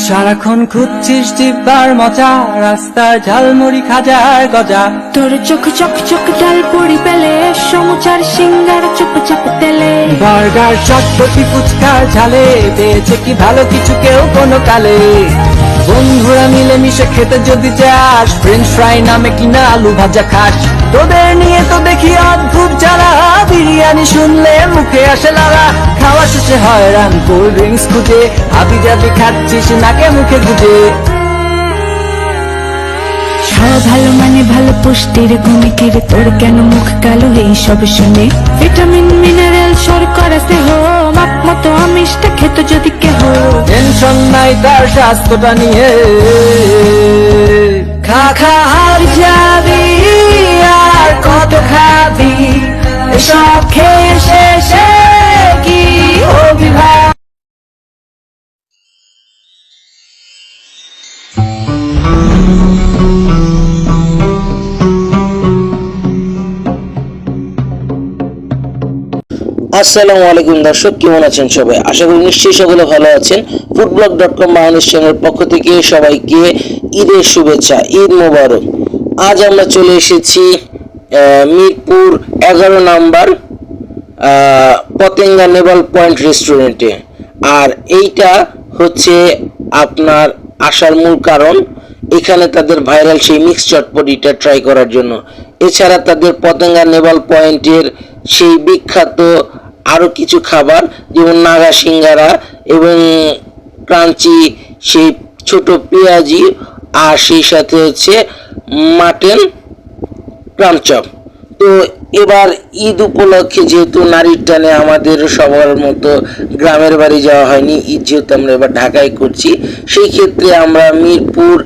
সারাক্ষণ খুঁজছিস জিব্বার মজা, রাস্তায় ঝালমুড়ি খাজার গজা। তোর চোখ চক চক ডাল পুরি পেলে, সমুচার সিঙ্গার চুপ চাপ তেলে। বার্গার চটপটি ফুচকার ঝালে, পেয়েছে কি ভালো কিছু কেউ কোনো কালে। বন্ধুরা মিলে মিশে খেতে যদি চাস, ফ্রেঞ্চ ফ্রাই নামে কিনা আলু ভাজা খাস। তোদের নিয়ে তো দেখি অদ্ভুত জ্বালা, বিরিয়ানি শুনলে মুখে আসে লালা। খাওয়া শেষে হয়রান কোল্ড ড্রিঙ্কস খুঁজে, হাবি জাবি খাচ্ছিস নাকে মুখে গুজে। খাওয়া ভালো মানে ভালো, পুষ্টির গুণে কিরে তোর কেন মুখ কালো এই সব শুনে। ভিটামিন মিনারেল শর্করা দেহ, মাপ মতো আমিষটা খেত যদি কেহ। টেনশন নাই তার স্বাস্থ্যটা নিয়ে, খা খা আর যাবি, আর কত খাবি। এসব খেয়ে শেষে কি হবি ভাই। আসসালামু আলাইকুম দর্শক, কেমন আছেন সবাই? আশা করি নিশ্চয়ই সকলে ভালো আছেন। ফুডব্লগ.com বাংলাদেশ চ্যানেল পক্ষ থেকে সবাইকে ঈদের শুভেচ্ছা, ঈদ মোবারক। আজ আমরা চলে এসেছি মিরপুর 11 নাম্বার পতেঙ্গা নেভাল পয়েন্ট রেস্টুরেন্টে। আর এইটা হচ্ছে আপনার আসার মূল কারণ, এখানে তাদের ভাইরাল সেই মিক্স চটপটিটা ট্রাই করার জন্য। এছাড়া তাদের পতেঙ্গা নেভাল পয়েন্টের সেই বিখ্যাত আরও কিছু খাবার, যেমন নাগা সিঙ্গারা এবং ক্রাঞ্চি সেই ছোট পেঁয়াজি, আর সেই সাথে হচ্ছে মাটন ক্রামচপ। তো এবার ঈদ উপলক্ষে যেহেতু নারীর টানে আমাদের সবার মতো গ্রামের বাড়ি যাওয়া হয়নি, ঈদ যেহেতু আমরা এবার ঢাকায় করছি, সেই ক্ষেত্রে আমরা মিরপুর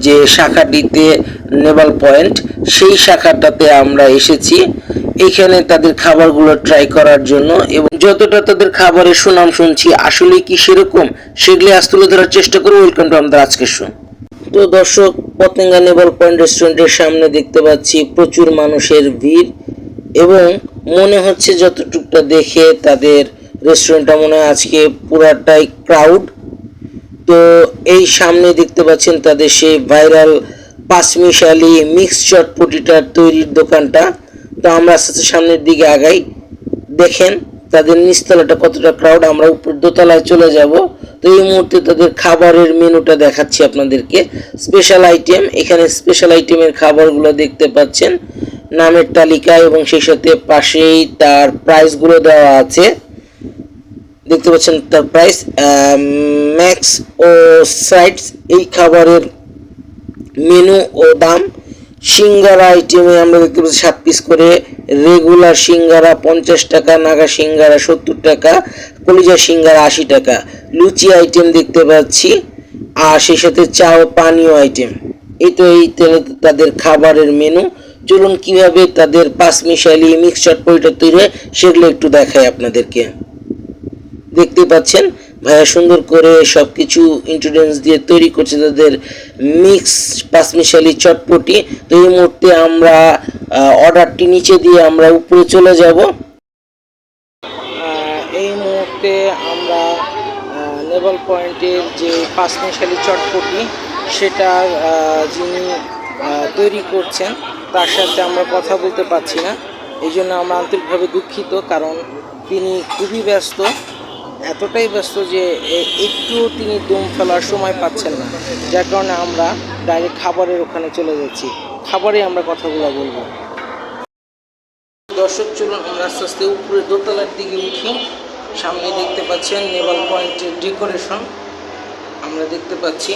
যে শাখাটিতে নেভাল পয়েন্ট, সেই শাখাটাতে আমরা এসেছি এখানে তাদের খাবারগুলো ট্রাই করার জন্য। এবং যতটা তাদের খাবারের সুনাম শুনছি, আসলে কি সেরকম, সেগুলি আজ তুলে ধরার চেষ্টা করব। ওয়েলকাম টু আমাদের আজকের শো। তো দর্শক, পতেঙ্গা নেভাল পয়েন্ট রেস্টুরেন্টের সামনে দেখতে পাচ্ছি প্রচুর মানুষের ভিড়, এবং মনে হচ্ছে যতটুকটা দেখে তাদের রেস্টুরেন্টটা মনে হয় আজকে পুরাটাই ক্রাউড। তো এই সামনে দেখতে পাচ্ছেন তাদের সেই ভাইরাল পাঁচমিশালি মিক্স চটপটিটার তৈরির দোকানটা। তো আমরা আস্তে আস্তে সামনের দিকে আগাই, দেখেন তাদের নিচতলাটা কতটা ক্রাউড। আমরা উপর দোতলায় চলে যাব। তো এই মুহূর্তে তাদের খাবারের মেনুটা দেখাচ্ছি আপনাদেরকে। স্পেশাল আইটেম, এখানে স্পেশাল আইটেমের খাবারগুলো দেখতে পাচ্ছেন, নামের তালিকা এবং সেই সাথে পাশেই তার প্রাইসগুলো দেওয়া আছে। দেখতে পাচ্ছেন তার প্রাইস, ম্যাক্স ও সাইডস এই খাবারের মেনু ও দাম। সিঙ্গারা আইটেমে আমরা দেখতে পাচ্ছি 7 পিস করে, রেগুলার সিঙ্গারা 50 টাকা, নাগা সিঙ্গারা 70 টাকা, কলিজা সিঙ্গারা 80 টাকা। লুচি আইটেম দেখতে পাচ্ছি, আর সেই সাথে চা ও পানীয় আইটেম। এই তাদের খাবারের মেনু। চলুন কিভাবে তাদের পাঁচমিশালি মিক্স চটপটিটা তৈরি হয় সেগুলো একটু দেখাই আপনাদেরকে। দেখতে পাচ্ছেন ভাইয়া সুন্দর করে সবকিছু ইনগ্রেডিয়েন্টস দিয়ে তৈরি করছে তাদের মিক্স পাঁচমিশালি চটপটি। তো এই মুহূর্তে আমরা অর্ডারটি নিচে দিয়ে আমরা উপরে চলে যাব। এই মুহূর্তে আমরা নেভাল পয়েন্টের যে পাঁচমিশালি চটপটি সেটা যিনি তৈরি করছেন তার সাথে আমরা কথা বলতে পারছি না, এই জন্য আমরা আন্তরিকভাবে দুঃখিত। কারণ তিনি খুবই ব্যস্ত, এতটাই ব্যস্ত যে একটু তিনি দম ফেলার সময় পাচ্ছেন না, যার কারণে আমরা ডাইরেক্ট খাবারের ওখানে চলে যাচ্ছি, খাবারে আমরা কথাগুলো বলবো। দর্শক চলুন আমরা আস্তে আস্তে উপরে দোতলার দিকে উঠি। সামনে দেখতে পাচ্ছেন নেভাল পয়েন্টের ডেকোরেশন আমরা দেখতে পাচ্ছি।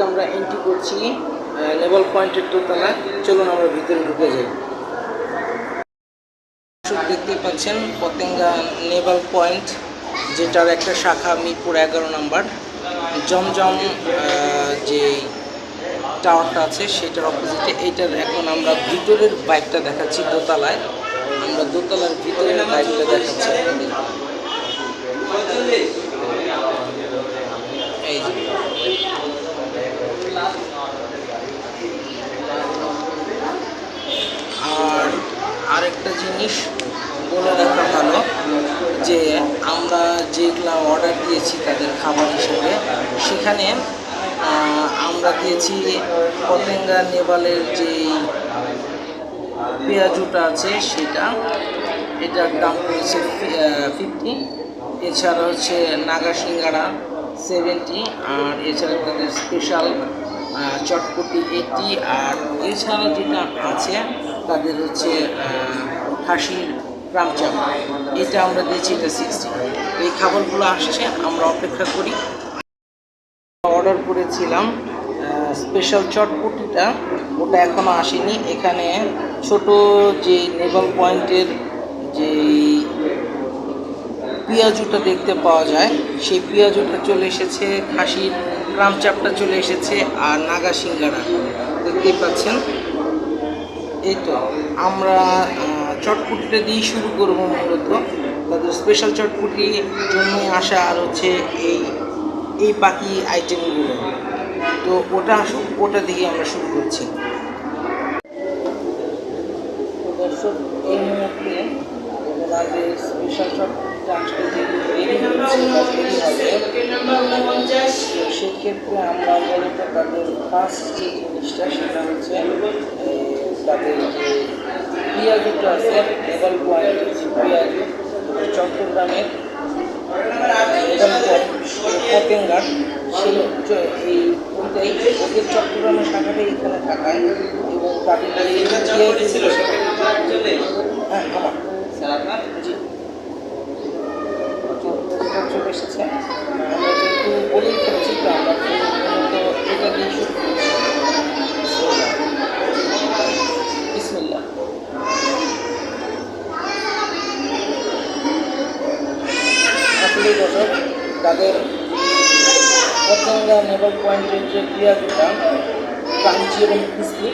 আমরা এন্ট্রি করছি নেভাল পয়েন্টের দোতলা। চলুন আমরা ভিতরে ঢুকে যাই। দেখতে পাচ্ছেন পতেঙ্গা নেভাল পয়েন্ট, যেটার একটা শাখা মিরপুর 11 নাম্বার জমজম যে টাওয়ারটা আছে সেটার অপোজিটে। এইটার এখন আমরা ভিতরের বাইকটা দেখাচ্ছি দোতলায়, আমরা দোতলার ভিতরের বাইকটা দেখাচ্ছি আপনাদের। এই যে আর আরেকটা জিনিস বলে রাখা ভালো যে আমরা যেগুলো অর্ডার দিয়েছি তাদের খাবার হিসেবে, সেখানে আমরা দিয়েছি পতেঙ্গা নেপালের যে পেঁয়াজুটা আছে সেটা, এটার দাম পড়েছে 50। এছাড়া হচ্ছে নাগা সিঙ্গারা 70, আর এছাড়া তাদের স্পেশাল চটপটি 80, আর এছাড়া যেটা আছে তাদের হচ্ছে খাসির রামচাপ, এটা আমরা দিয়েছি, এটা 60। এই খাবারগুলো আসছে, আমরা অপেক্ষা করি। অর্ডার করেছিলাম স্পেশাল চটপটিটা, ওটা এখনও আসেনি। এখানে ছোট যে নেভাল পয়েন্টের যে পেঁয়াজুটা দেখতে পাওয়া যায়, সেই পেঁয়াজুটা চলে এসেছে, খাসির রামচাপটা চলে এসেছে, আর নাগা সিঙ্গারা দেখতেই পাচ্ছেন। এই তো আমরা চটপটিটা দিয়েই শুরু করবো মূলত। তাদের স্পেশাল চটপটির জন্যই আসা, আর হচ্ছে এই বাকি আইটেমগুলো। তো ওটা আসুক, ওটা দিয়ে আমরা শুরু করছি। তো দর্শক, এই মুহূর্তে ওনাদের স্পেশাল চটপটিটা আসতে যেহেতু দেরি হচ্ছে বা দেরি হবে, তো সেক্ষেত্রে আমরা মূলত তাদের ফার্স্ট যে জিনিসটা সেটা হচ্ছে তাদের যে পেঁয়াজুটা আছে, নেপাল পয়েন্টের যে পেঁয়াজু, চট্টগ্রামের পতেঙ্গার, সেই এই ওইটাই ওদের চট্টগ্রামের শাখাটাই এখানে থাকায়, এবং তাদের হ্যাঁ আমার জি চলে এসেছে। আমরা যেহেতু বলেই ফেলেছি, তো আমরা মূলত এটা দিয়ে শুরু করছি। বিসমিল্লাহ। আসলে দর্শক, তাদের পতেঙ্গা নেভাল পয়েন্টের যে পেঁয়াজুটা ক্রাঞ্চি এবং ক্রিসপি,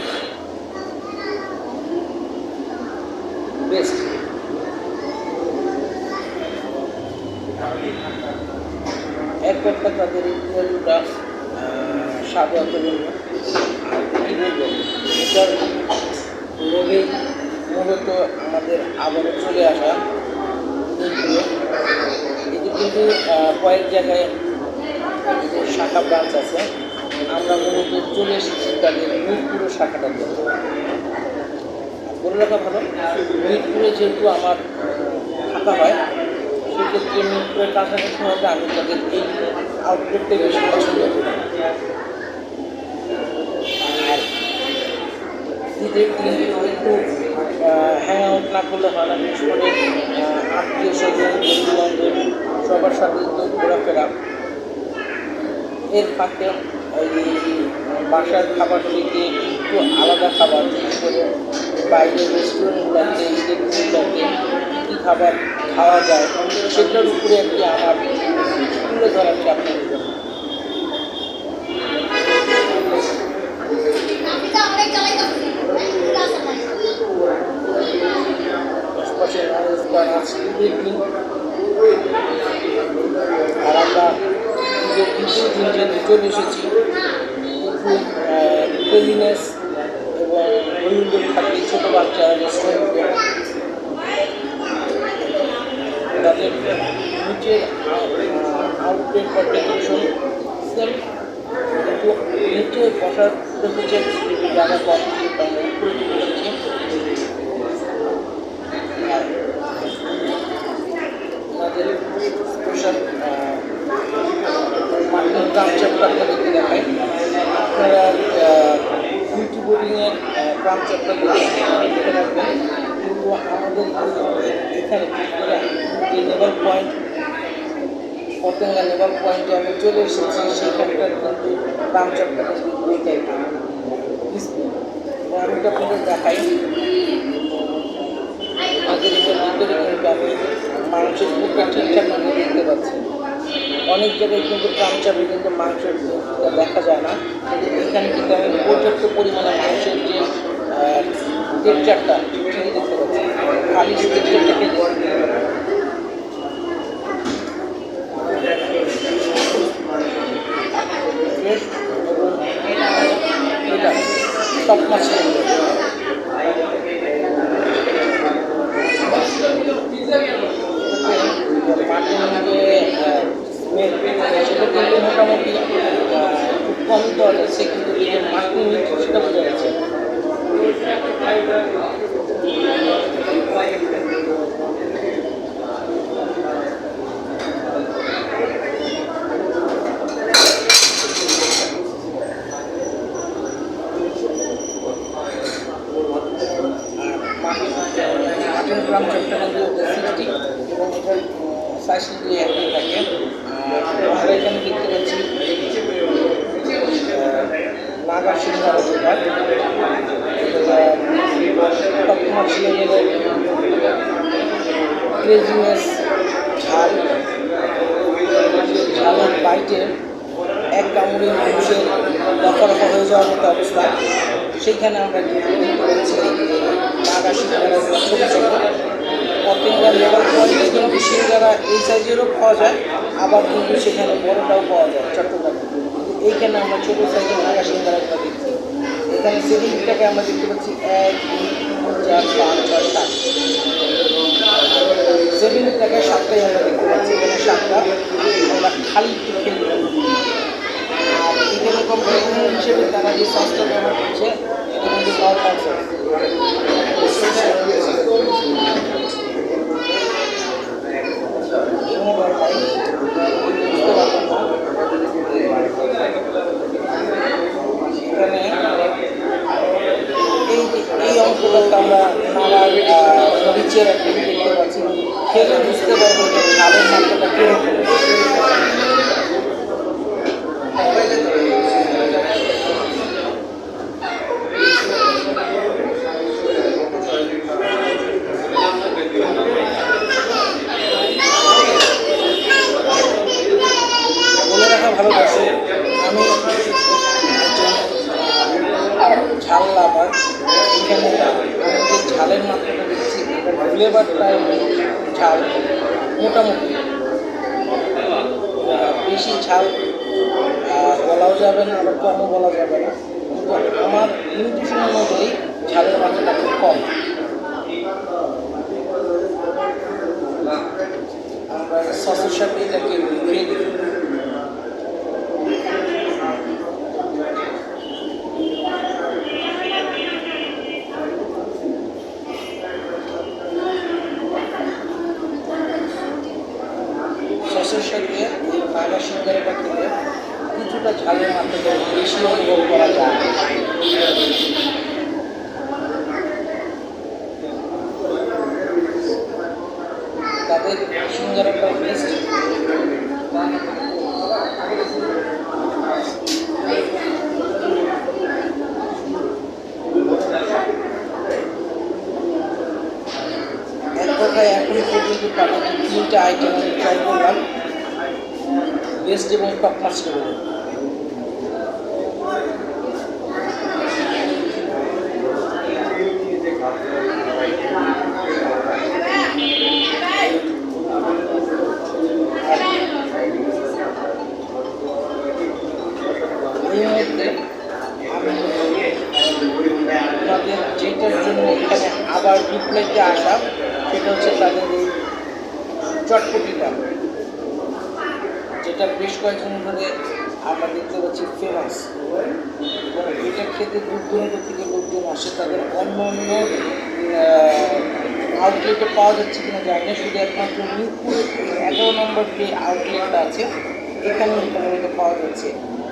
বেস্ট। এক একটা তাদের এই পেঁয়াজুটা স্বাদে অতুলনীয়। আর কী বলবো, এটার লোভেই মূলত আমাদের আবারও চলে আসা। এটি কিন্তু কয়েক জায়গায় শাখা ব্রাঞ্চ আছে, আমরা মূলত চলে এসেছি তাদের মিরপুরের শাখাটাতে। বলে রাখা ভালো, মিরপুরে যেহেতু আমার থাকা হয়, সেক্ষেত্রে মিরপুরের কাছাকাছি হবে, আমি তাদের এই আউটলেটটাই বেশি পছন্দ করি। আর ঈদের দিন একটু হ্যাং আউট না করলে হয় না, বিশেষ করে আত্মীয় স্বজন, বন্ধু বান্ধব সবার সাথে তো ঘোরাফেরা। এর ফাঁকে বাসার খাবার থেকে একটু আলাদা খাবার, বিশেষ করে বাইরের রেস্টুরেন্টগুলোতে, ঈদের দিনগুলোতে কী খাবার খাওয়া যায়, সেটার উপরে একটি আমার তুলে ধরাচ্ছি আপনাদের জন্য। আশপাশে ঈদের দিন, আর আমরা ঈদের দ্বিতীয় দিন যেহেতু চলে এসেছি, একটু ক্লিনিনেস এবং হইহুল্লোড় থাকে ছোটো বাচ্চা রেস্টুরেন্টে। তাদের নিচের আউটলেট বা ডেকোরেশন সেম, কিন্তু নিচে বসার হচ্ছে জায়গা কম, আমরা উপরে চলে এসেছি। আমাদের স্পেশাল মাটন রামচাপটা আপনাদেরকে দেখাই। আপনারা বিউটি বোর্ডিংয়ের রামচাপটা দেখে রাখবেন, কিন্তু আমাদের এখানে যে নেভাল পয়েন্ট, পতেঙ্গা নেভাল পয়েন্টে আমি চলে এসেছি, সেইখানটার কিন্তু রামচাপটা কিন্তু দুই টাইপের ক্রিসপি। এবং আমি এটা আপনাদের দেখাই, আমাদের এটার ভিতরে কিন্তু আমি মাংসের পুরটা ঠিকঠাক আমি দেখতে পাচ্ছি। অনেক জায়গায় কিন্তু রামচাপে কিন্তু মাংসের দেখা যায় না, কিন্তু এখানে কিন্তু আমি পর্যাপ্ত পরিমাণে মাংসের যে টেক্সচারটা ঠিকই দেখতে পাচ্ছি। খালি টেক্সচারটা খেতে এবং এটা টপ মাছ যাচ্ছে কিন্তু মার্কিং সেটা বোঝা যাচ্ছে। মাটন গ্রাম চট্টগ্রাম 60 এবং এটার সাইজ যদি একই থাকে। আমরা এখানে দেখতে পাচ্ছি নাগা সিংহার যেটা টপমাস লেভেলের ক্রেজিনেস ঝাল, ঝালের বাইটের এক কামড়ে মানুষের রফা রফা হয়ে যাওয়ার মতো অবস্থা। সেইখানে আমরা দেখতে পাচ্ছি নাগা সিংহারা ছোটো ছোটো পতেঙ্গার লেভেল কোয়ালিটি, কিন্তু সিঙ্গারা এই সাইজেরও পাওয়া যায়, আবার কিন্তু সেখানে বড়টাও পাওয়া যায় চট্টগ্রামে। কিন্তু এইখানে আমরা ছোটো সাইজের নাগা সিঙ্গারাগুলো দেখছি। এখানে 70 টাকায় আমরা দেখতে পাচ্ছি 1, 2, 3, 4, 5, 6, 7 70 টাকায় 7টাই আমরা দেখতে পাচ্ছি। এখানে 7টা আমরা খালি খেলি। আর এখানে কোম্পানি হিসেবে তারা যে সসটা ব্যবহার করছে এটা কিন্তু নর্মাল সস। এখানে এই অংশটাতে আমরা নাড়ার নিচের একটা দেখতে পাচ্ছি, খেলে বুঝতে পারবো যে ঝালের মাত্রাটা কীরকম। বলে রাখা ভালো লাগছে, আমি ঝাল লাভার। এখানে আমি যে ঝালের মাত্রাটা দেখছি ফ্লেভারটাই ঝাল মোটামুটি, বেশি ঝাল বলাও যাবে না, আবার কমও বলা যাবে না, কিন্তু আমার নিউট্রিশন অনুযায়ী ঝালের মাত্রাটা খুব কম। আমরা সসের সাথে এটাকে খেয়ে দিই। সসের সাথে এই নাগা সিঙ্গারাটা খেলে কিছুটা ঝালের মাত্রাটা বেশি অনুভব করা যায়। তাদের সিঙ্গারাটা বেস্ট। এক কথায় এখনই পর্যন্ত তাদের 3টা আইটেম আমি ট্রাই করলাম, বেস্ট এবং টপ মাছ লেভেলের। এই মুহূর্তে আমি তাদের যেটার জন্য এখানে আবার রিপ্লাইতে আসা, সেটা হচ্ছে তাদের এই চটপটিটা, যেটা বেশ কয়েকদিন ধরে আমরা দেখতে পাচ্ছি ফেমাস, এবং এটা খেতে দূর দূরান্ত থেকে লোকজন আসে। তাদের অন্য অন্য আউটলেটে পাওয়া যাচ্ছে কিনা জানি না, শুধু একমাত্র মিরপুরে 11 নম্বর যে আউটলেটটা আছে এখানে মোটামুটি পাওয়া যাচ্ছে।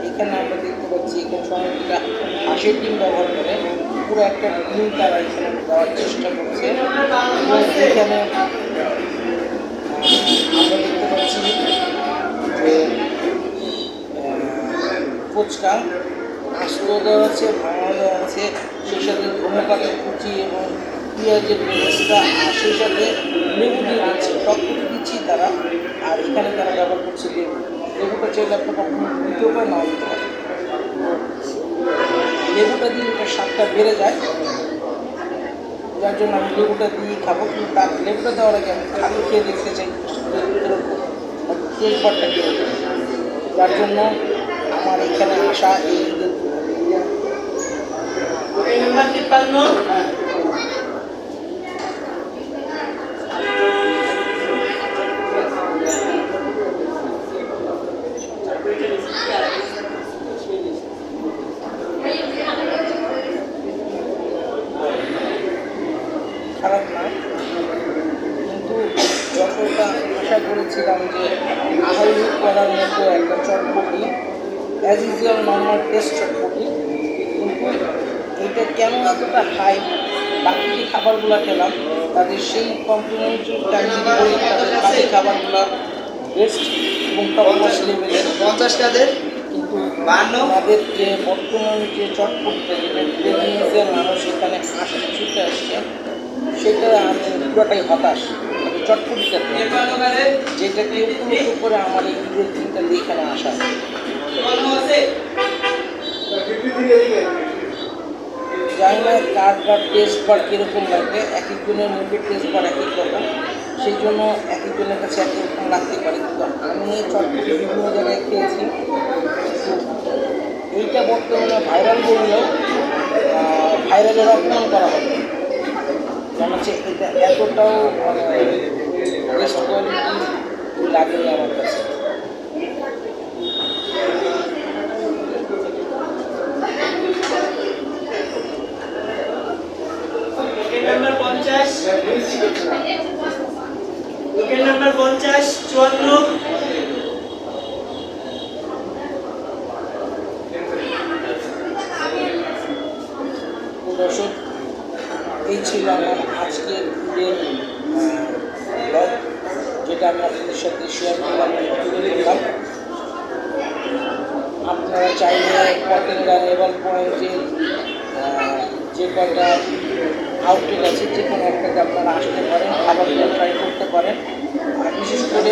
এখানে আমরা দেখতে পাচ্ছি এখানে সময়টা হাঁসের ডিম ব্যবহার করে পুরো একটা ডিম তারা এখানে দেওয়ার চেষ্টা করছে, এবং এখানে আমরা দেখতে পাচ্ছি যে ফুচকা আস্ত দেওয়া আছে, ভাঙা দেওয়া আছে, সেই সাথে ধনেপাতা কুচি এবং পেঁয়াজের পেস্টটা, আর সেই সাথে লেবু দিয়ে দিচ্ছে, টক করে দিচ্ছি তারা। আর এখানে তারা ব্যবহার করছে লেবু। লেবুটা চাইলে আপনার কখনো দিতেও পারে, নাও দিতে পারে। লেবুটা দিলে এটা স্বাদটা বেড়ে যায়, যার জন্য আমি লেবুটা দিয়ে খাবো। কিন্তু তার লেবুটা দেওয়ার আগে আমি খালি খেয়ে দেখতে চাই টেস্টবারটা কীরকম, যার জন্য আমার এখানে আসা। এই যতটা আশা করেছিলাম যে আহাইলি করার মতো একটা চটপটি অ্যাজ ইউজুয়াল নর্মাল টেস্ট চটপটি, কিন্তু এইটা কেন এতটা হাই, বাকি যে খাবারগুলো খেলাম তাদের সেই কমপ্লিমেন্টারি তাদের বাকি খাবারগুলো বেস্ট এবং টপ নচ লেভেলের 50 কাদের কিন্তু 52 আমাদের যে বর্তমান যে চটপটিটা যেটা ট্রেডিংসের মানুষ এখানে ছুটে আসছে সেটা আমি পুরোটাই হতাশ। তবে চটপটিটাতে যেটাকে উপলক্ষ করে আমার এই ঈদের দিনটা দিয়ে এখানে আসা, জানি না কার কার টেস্ট বার কীরকম লাগবে, এক একজনের মুখের টেস্ট বার এক এক রকম, সেই জন্য এক একজনের কাছে এক রকম লাগতে পারে। কিন্তু আমি চটপটি বিভিন্ন জায়গায় খেয়েছি, এইটা বর্তমানে ভাইরাল বললেও ভাইরালের অপমান করা হবে, কারণ হচ্ছে এটা এতটাও বেস্ট কোয়ালিটি লাগেনি আমার কাছে। নাম্বার 50 উইকেট নাম্বার 50 54 দর্শক, এই ছিল আমার আজকের ঈদের ব্লগ, যেটা আমি আপনাদের সাথে শেয়ার করলাম, তুলে দিলাম। আপনারা চাইলে পতেঙ্গা নেভাল পয়েন্টের যে কয়টা আউটলেট আছে যে কোনো একটাতে আপনারা আসতে পারেন, খাবারগুলো ট্রাই করতে পারেন। আর বিশেষ করে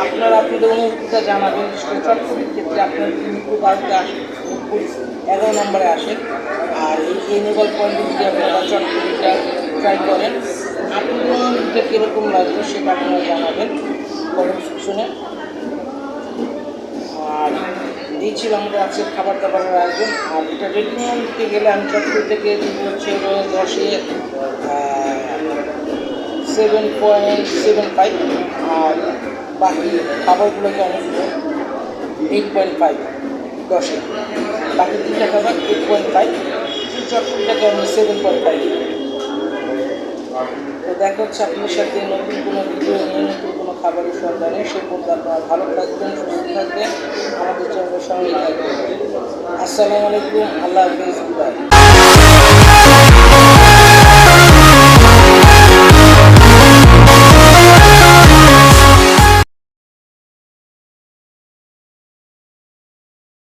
আপনারা আপনাদের অনুভূতিটা জানাবেন। বিশেষ করে চটপটির ক্ষেত্রে আপনার মিরপুর 12তে আসেন, মিরপুর 11 নম্বরে আসেন, আর এই নেভাল পয়েন্টে যদি আপনারা চটপটিটা ট্রাই করেন আপনাদের অনুভূতিটা কীরকম লাগবে সেটা আপনারা জানাবেন কমেন্ট সেকশনে। আর এই ছিল আমাদের আজকের খাবার দাবারের আয়োজন। আর এটা রেটিং দিতে গেলে আমি চটপটি থেকে হচ্ছে 10-এ 7.75, আর বাকি খাবারগুলোকে আমি 8.5 10-এ, বাকি তিনটা খাবার 8.5, চটপটিটাকে আমি 7.5। তো দেখা হচ্ছে আপনার সাথে নতুন কোনো ভিডিও নিয়ে, নতুন কোনো খাবারের সন্ধানে। সে পর্যন্ত আপনারা ভালো থাকবেন, সুস্থ থাকবেন, আমাদের চ্যানেলের সঙ্গেই থাকবেন। আসসালামু আলাইকুম, আল্লাহ হাফেজ, বিদায়।